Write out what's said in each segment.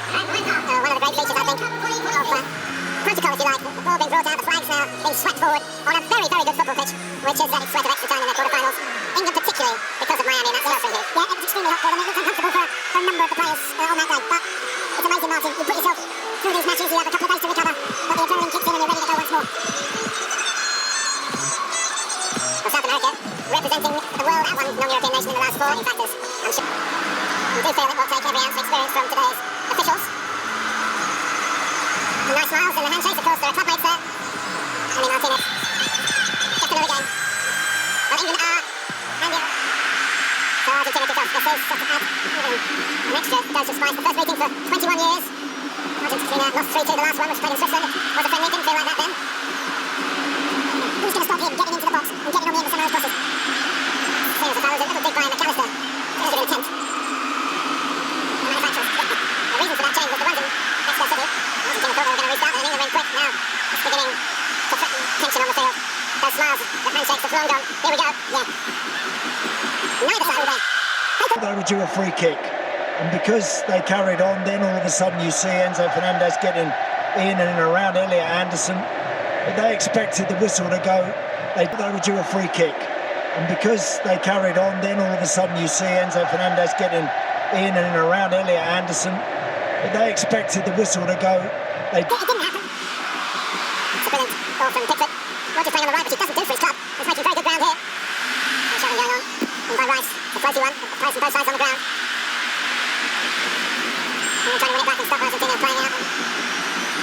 One of the great features, I think, of protocol, if you like. The ball being brought out, the flags now being swept forward on a very, very good football pitch, which is its sweat of extra time in their quarterfinals. England particularly, because of Miami, and that's suffering here. Yeah, it's extremely hot for them. It looks uncomfortable for a number of the players on that day. But it's amazing, Martin. You put yourself through these matches, you have a couple of days to recover, but the adrenaline kicks in and you're ready to go once more. Well, South America, representing the world at one non-European nation in the last four, in fact, I'm sure we do feel it will take every ounce of experience from today's officials. And nice smiles and the handshakes, of course, there are clubmates there. I mean, Martinez, just another game. Well, England are, and yeah. So Argentina kicks off. This is just to add an extra dose of spice. The first meeting for 21 years. Argentina lost 3-2 the last one, which played in Switzerland. Was a friendly, didn't feel like that then. Who's going to stop him getting into the box and getting on the end of some of those crosses? Seems as though there's a little big guy McAllister. There's a bit of intent. The manufacturers. The reason for that change was the ones in Mexico City. Argentina thought they were going to restart, and England went quick. Now it's beginning to threaten tension on the field. Those smiles, the handshakes, have long gone. Here we go. Yeah. Neither side will win. They were due a free kick, and because they carried on, then all of a sudden you see Enzo Fernandez getting in and around Elliot Anderson. But they expected the whistle to go. They were due a free kick, and because they carried on, then all of a sudden you see Enzo Fernandez getting in and around Elliot Anderson. But they expected the whistle to go. It didn't happen. It's a brilliant ball from Pickford. Rogers playing on the right, which he doesn't do for his club. He's making very good ground here. No shouting going on. In by Rice, the floaty one, placing both sides on the ground. And trying to win it back and stop Argentina playing out.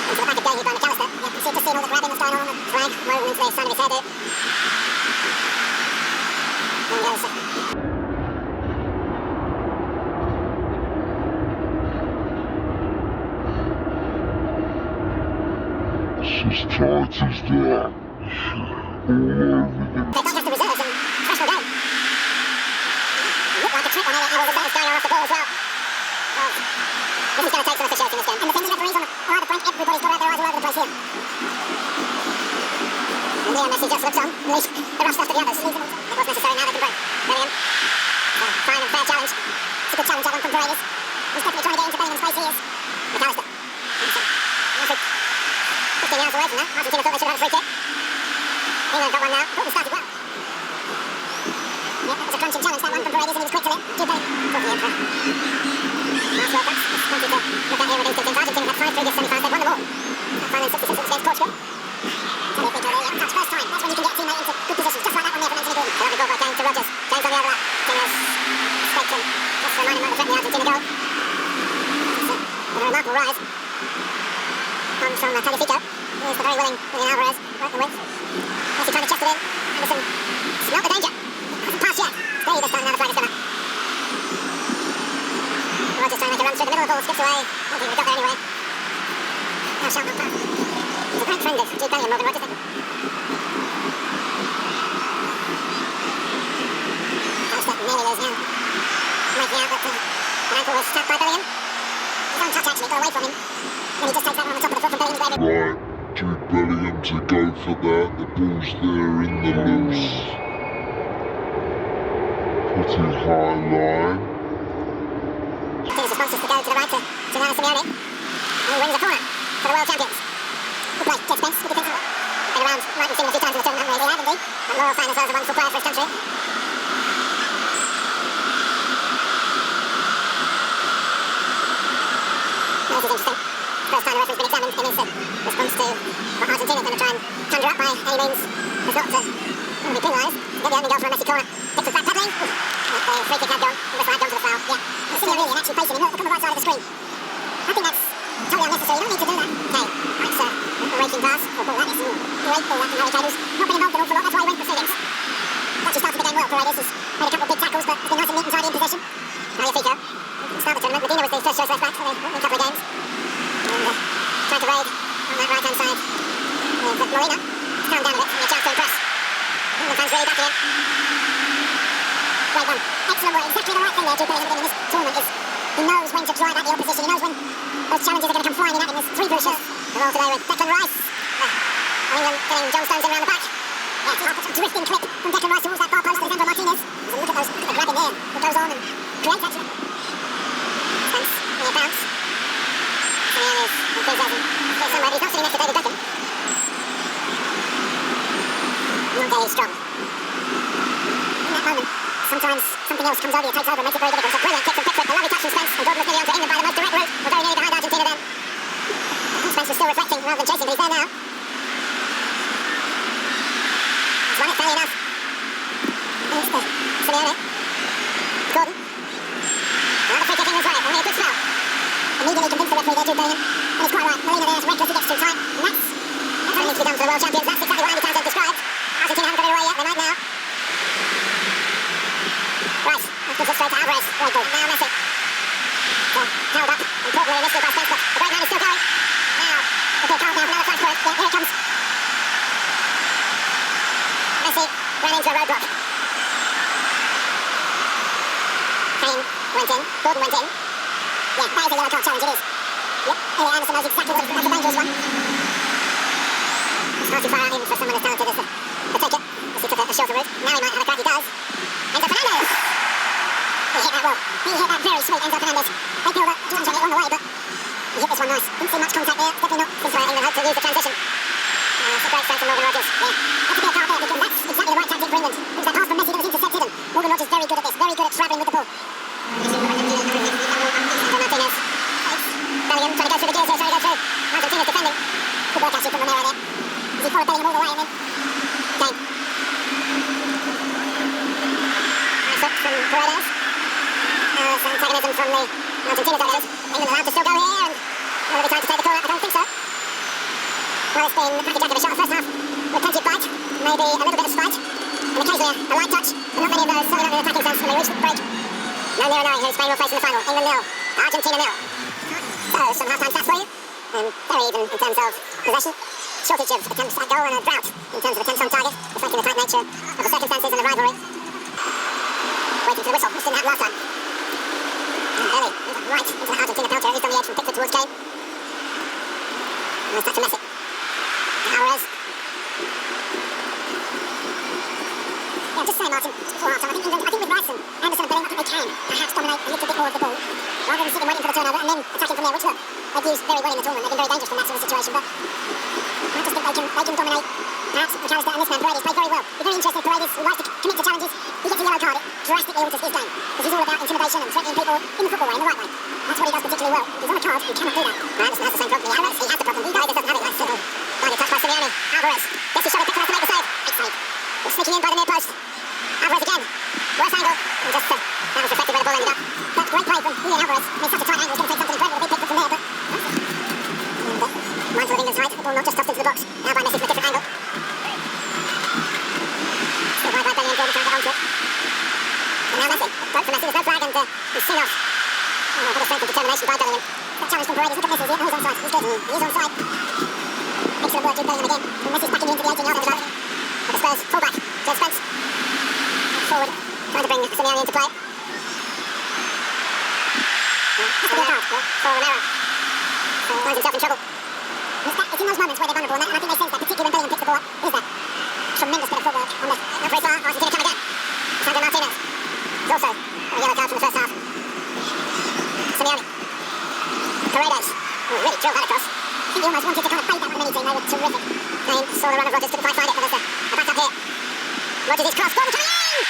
Into the back of Gahey by McAllister. Yeah, you see just seeing all the grabbing that's going on. The flag woven into the side of his hairdo. There he goes. It's as tight as that. All over them. They don't have to reserve some special game. Looked like a trip on Elliot Anderson. That was going on off the ball as well. Well, this is going to take some officiating in this game. And the Finnish referees on either flank, everybody's got their eyes all over the place here. And Leo Messi just looks on, leaves the rust after the others. It was necessary, now they can break. Bellingham. Fine and fair challenge. It's a good challenge, that one from Paredes. He's definitely trying to get into Bellingham's face, he is. McAllister. 15 yards away from that. Argentina thought they should have had a free kick. England got one now. Thought they started well. Yeah, that was a crunching challenge, that one from Paredes, and he was quick to it. Jude Bellingham. Talking in for last World Cups. It's plenty to look at here with these two teams. Argentina had 5 previous semi-finals. They've won them all. That final in 66 against Portugal. So they think, yeah, touch first time. That's when you can get a teammate into good positions. Just like that one there from Anthony Gordon. Lovely ball by James to Rogers. James on the overlap. Dinger's staked him. Just reminding him of the threat the Argentina goal. It's a remarkable rise. Comes from Tagliafico. Here's the very willing Julian Alvarez. Right the width. Messi trying to chest it in. Anderson smelt the danger. Hasn't passed yet. Steady this time, now the flag has gone up. Rogers trying to make a run through the middle of the ball. Skips away. I don't think we got there anyway. Now shot not pass. He's a great friend of Jude Bellingham, Morgan Rogers, I think. Allister nearly lose now. Making out that an ankle was tapped by Bellingham. His own touch actually got away from him. And he just takes that one on the top of the foot from Bellingham's leg. Right, Jude Bellingham to go for that. The ball's there in the loose. Pretty high line. His response is to go to the right to Giuliano Simeone. And he wins a corner for the world champions. Good play, Jed Spence, good defensive work. Been around, right, we've seen him a few times in the tournament, haven't we? He had indeed. And Laurel Fan as well as a wonderful player for his country. This is interesting. First time the referee's been examined in his response to what Argentina is going to try and conjure up by any means has not be penalised. Get the opening goal from a Messi corner. Pickford back pedaling. The free kick had gone. The whistle had gone for the foul. Yeah. Simeone and actually pacing him. Look on the right side of the screen. I think that's totally unnecessary. You don't need to do that. Okay. That's a raking pass. Or ball that is. Great ball that from Harry Kane, who's not been involved an awful lot. That's why he went for Felix. Actually started the game well. Paredes has made a couple of big tackles, but has been nice and neat and tidy in possession. Tagliafico. Start the tournament. Medina was the first choice left back for the couple of games. And trying to raid on that right-hand side. And Marina has calmed down a bit and a chance to impress. England fans really backing him. Great one. Excellent work. Exactly the right thing there, Jude Bellingham, in this tournament is he knows when to drive at the opposition. He knows when those challenges are going to come flying in at him. There's 3 crucials. The roll today with Declan Rice. England getting John Stones in around the back. Yeah, a drifting clip from Declan Rice towards that far post. Alessandro Martinez. And look at the grabbing there. It goes on and creates actually. Spence, near bounce. enthusiasm. He's somewhere, but he's not sitting next to David Beckham. Not very strong. In that moment, sometimes something else comes over you, takes over, and makes it very difficult. It's a brilliant kick from Pickford, a lovely touch from Spence, and Gordon was nearly on to England by the most direct route, or very nearly behind Argentina then. Spence was still reflecting rather than chasing, but he's there now. He's won it fairly enough. Here's to Simeone. Gordon. Another free kick England's way, only a good spell. Immediately convinced the referee there, Jude Bellingham. And he's quite right, Molina there is reckless, he gets too tight. And that's what needs to be done for the world champions. That's exactly what Andy Townsend described. Argentina haven't got it away yet, they might now. Right, that gives it straight to Alvarez. Very good. Now Messi. Held up, importantly initially by Spence, but the great man is still going. Now, okay, calm down, another flash for it. Yeah, here it comes. Messi ran into a roadblock. Kane went in, Gordon went in. Yeah, that is a yellow card challenge, it is. Yep, Elliot Anderson knows exactly what it is. That's a dangerous one. It's far too far out even for someone as talented as the taker. As he took a shorter route. Now he might have a crack, he does. Enzo Fernandez! He hit that well. He hit that very sweet, Enzo Fernandez. They build up, challenge on it along the way, but he hit this one nice. Didn't see much contact there. Definitely not since England hoped to use the transition. It's a great start from Morgan Rogers. Yeah, had to be a card there because that's exactly the right tactic for England. It was that pass from Messi that was intercepted, and Morgan Rogers very good at this, very good at travelling with the ball. Martinez. Bellingham trying to go through the gears here, trying to go through. Argentina's defending. Good work actually from Romero there. As he followed Bellingham all the way and then Kane. Nice up from Paredes. Some antagonism from the Argentina dugout. England allowed to still go here and will there be time to take the corner? I don't think so. Well, it's been a package jack of a shot first half with plenty of bite, maybe a little bit of spite, and occasionally a light touch, but not many of those, certainly not in an attacking sense when they reach the break. No nearer knowing who Spain will face in the final. England 0, Argentina 0. So, some half-time stats for you. Very even in terms of possession. Shortage of attempts at goal and a drought in terms of attempts on target, reflecting the tight nature of the circumstances and the rivalry. Waiting for the whistle, which didn't happen last time. And Belly, right into the Argentina pelter. He's done the edge from Pickford towards Kane. Nice touch to Messi. Alvarez. Yeah, just say, Martin, before half-time, I think with Rice and Anderson and Bellingham, I think they can perhaps dominate a little bit more of the ball, rather than sitting waiting for the turnover and then attacking from there, which look, they've used very well in the tournament. They've been very dangerous from that sort of situation, but I just think they can dominate. Perhaps McAllister and this man, Paredes, played very well. He's very interested, Paredes, who likes to commit to challenges. He gets a yellow card, it drastically alters his game, because he's all about intimidation and threatening people in the football way, in the right way. That's what he does particularly well. He's on a card, he cannot do that. Well, Anderson has the same problem. Alvarez, he has the problem. Alvarez doesn't have it like Cyril. Guided touch by Simeone. Alvarez gets his shot at Pickford to make the save. Big save. He's sneaking in by the near post. Alvarez again. Worse angle. And just, that was affected where the ball ended up. But great play from Julian Alvarez. I mean, such a tight angle. He's going to take something incredible. A big Pickford from there, but... And, mindful of England's height. The ball not just tossed into the box. Now by Messi from a different angle. Still wide by Bellingham. Gordon trying to get onto it. And now Messi. Broke for Messi. There's no flag and he's seen off. Oh, a bit of strength and determination by Bellingham. That challenge from Paredes. Look at Messi. He's onside. He's good. He's onside. Excellent work, Jude Bellingham again. And Messi's backing into the 18-yard line. But the Spurs full-back. Jed Spence. Forward. Trying to bring Simeone into play. Has to be a card for Romero. So he finds himself in trouble. It's in those moments where they're vulnerable, and I think they sense that, particularly when Bellingham picks the ball up. What is that? Tremendous bit of footwork on the... Not very far. Argentina come again. Sandro Martinez. There's also a yellow card from the first half. Simeone. Paredes. Oh, really drilled that across. I think he almost wanted to kind of fade that with anything. They were terrific. Kane saw the run of Rogers, couldn't quite find it, but there's a back up here. Rogers is cross. Gordon coming in!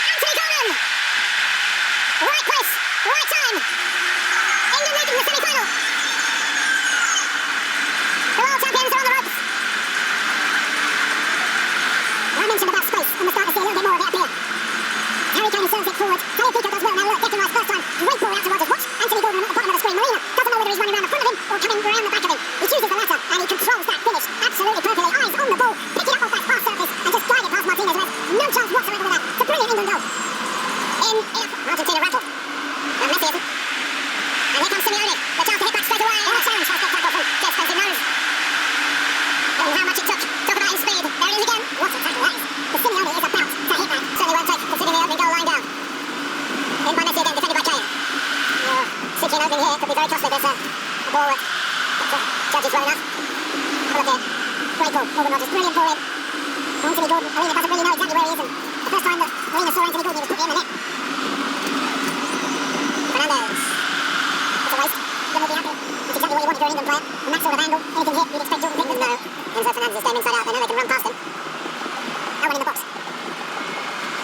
Anthony Gordon! Right place, right time. England making the semi-final. The world champions are on the ropes. I mentioned about space, and we're starting to see a little bit more of it up here. Harry Kane serves it forward. Taylor Pico does well. Now look, Declan Rice first time. Great ball out to Rogers. Watch Anthony Gordon at the bottom of the screen. Molina doesn't know whether he's running around the front of him or coming around the back of him. He chooses the latter, and he controls that finish absolutely perfectly. Eyes on the ball, pick it up off that far surface, and just glide it past Martinez, who has no chance whatsoever with that. It's a brilliant England goal. Argentina rattled. And Messi isn't. And here comes Simeone. The chance to hit back straight away. And a challenge for a quick tackle from Jed Spence. He knows how much it took. Talk about his speed. There it is again. What a tackle that is. The Simeone is about to hit that. Certainly won't take, considering the opening goal line down. In by Messi again, defended by Kane. Seeking an opening here. Could be very costly. There's a ball that judges well enough. Have a look here. Great ball. Morgan Rogers. Brilliant ball in. Anthony Gordon. Molina doesn't really know exactly where he is. And the first time that Molina saw Anthony Gordon, he was putting in the net. Fernandez. That's a waste. Then we'll be happy. That's exactly what you want if you're an England player. From that sort of angle, anything hit, you'd expect Jordan Pickford. No. Enzo Fernandez is staying inside out. They know they can run past him. No one in the box.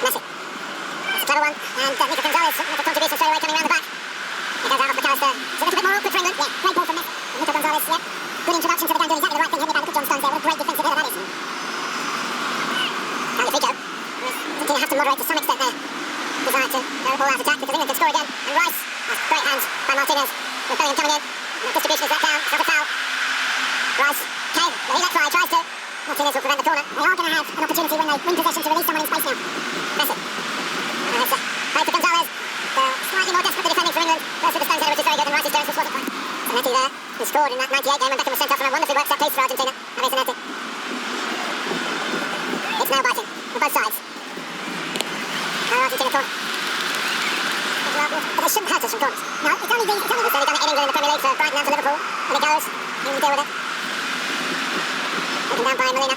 Messi. That's a clever one. And Nico Gonzalez with a contribution straight away coming around the back. It goes out of McAllister. It's a little bit more awkward for England. Yeah, great ball from Messi. Nico Gonzalez, yeah. Good introduction to the game, doing exactly the right thing. Hit me back, look at John Stones there. What a great defensive header that is. Tagliafico. Argentina have to moderate to some extent their desire to go all out attack because England can score again. And Rice. That's great hands by Martinez. With Bellingham coming in. And the distribution is let down. It's not a foul. Rice. Kane. He let fly. Tries to. Martinez will prevent the corner. They are going to have an opportunity when they win possession to release someone in space now. Messi. It's a play for Gonzalez. Slightly more desperately defending for England. Goes with the Stones header, which is very good. And Rice's clearance was wasn't quite. Zanetti there. Who scored in that 98 game when Beckham was sent off on a wonderfully worked set piece for Argentina. Javier Zanetti. It's now biting on both sides. Now Argentina corner. But they shouldn't hurt us from corners. No, it's only they've done it in England in the Premier League for Brighton and for Liverpool. And it goes. You can deal with it. Taken down by Molina.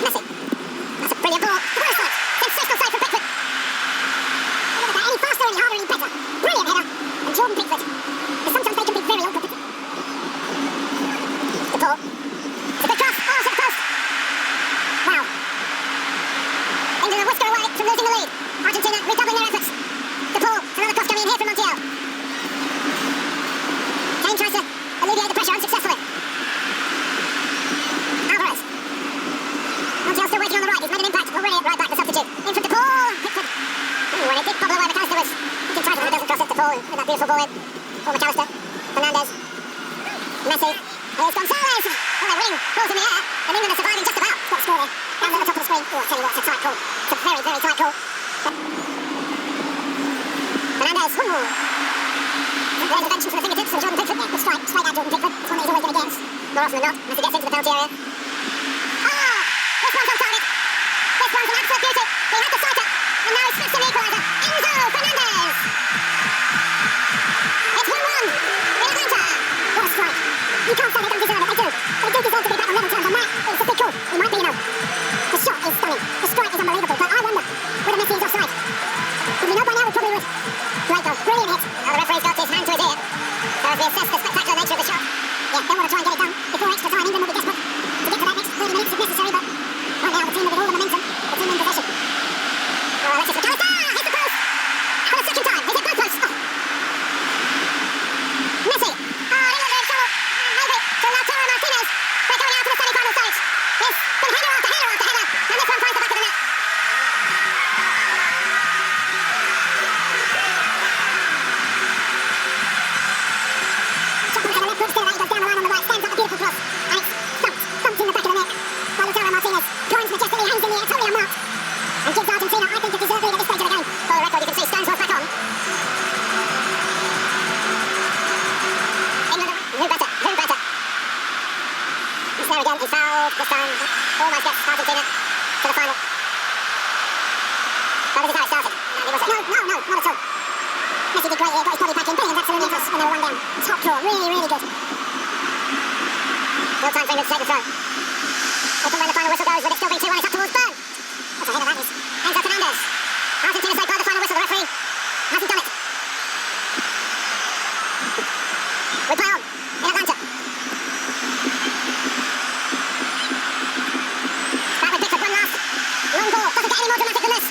Messi. That's a brilliant ball. The ball is side. Sensational side from Pickford. Look at that. Any faster, any harder, any better. Brilliant header. And Jordan Pickford. Because sometimes they can be very awkward. The ball. It's a good cross. Oh, it's at the post. Wow. England are whisker away from losing the lead. Argentina redoubling their efforts. The ball. Another cross coming in here from Montiel. Kane tries to alleviate the pressure unsuccessfully. Alvarez. Montiel still waiting on the right. He's made an impact already at right back, the substitute. In from the ball. Pickford. Ooh, and it did bobble away. McAllister was looking tight, but it doesn't cross it. The ball with that beautiful ball in. For McAllister. Fernandez. Messi. Here's Gonzalez. Well, they're winning balls in the air. And England are surviving just about. Got a score there. Down at the top of the screen. Oh, I tell you what, it's a tight call. It's a very, very tight call. Fernandez. Ooh. Great intervention from the fingertips from Jordan Pickford. Yeah, good strike. Straight at Jordan Pickford. It's one that he's always going to get. More often than not. Messi gets into the penalty area. Ah! This one's on target. This one's an absolute beauty. He had the sighter. And now he's smashed an equaliser. Enzo Fernandez. It's 1-1 in Atlanta. What a strike. You can't say they don't deserve it. They do. They do deserve to be back on level terms. And that is a big call. It might be, you know. The shot is stunning. The strike is unbelievable. But I wonder whether Messi is offside. If we know by now, we probably would. Great goal. Brilliant hit. Oh, the referee's got his hand to his ear. So as we assess the spectacular nature of the shot. Yeah, they want to try and get it done before extra time. England will be desperate to get to that next 30 minutes if necessary. But right now, the team with all the momentum. The team in possession. Oh, Alexis McAllister. Hits the post. For the second time. He's hit both posts. Oh. Messi. Oh, England are in trouble. And maybe to Lautaro Martinez. They're going out to the semi-final stage. It's been header after header after header. And this one finds the back of the net. Shot on the left foot, still that he goes down the line on the right, stands up a beautiful cross, and it's thumped in the back of the net by Lautaro Martinez. Points majestically, hangs in the air, totally unmarked, and gives Argentina, I think, a deserved lead at this stage of the game. For the record, you can see Stones was back on. England who better. He's there again, he's fouled this time, almost gets Argentina to the final. But this is how it started. No, not at all. Messi did great here, got his body back in, brilliant, absolutely across when they were 1 down. Top draw, really, really good. No time for England to take the throw. They can win the final whistle goes, but it's still being 2-1, it's up towards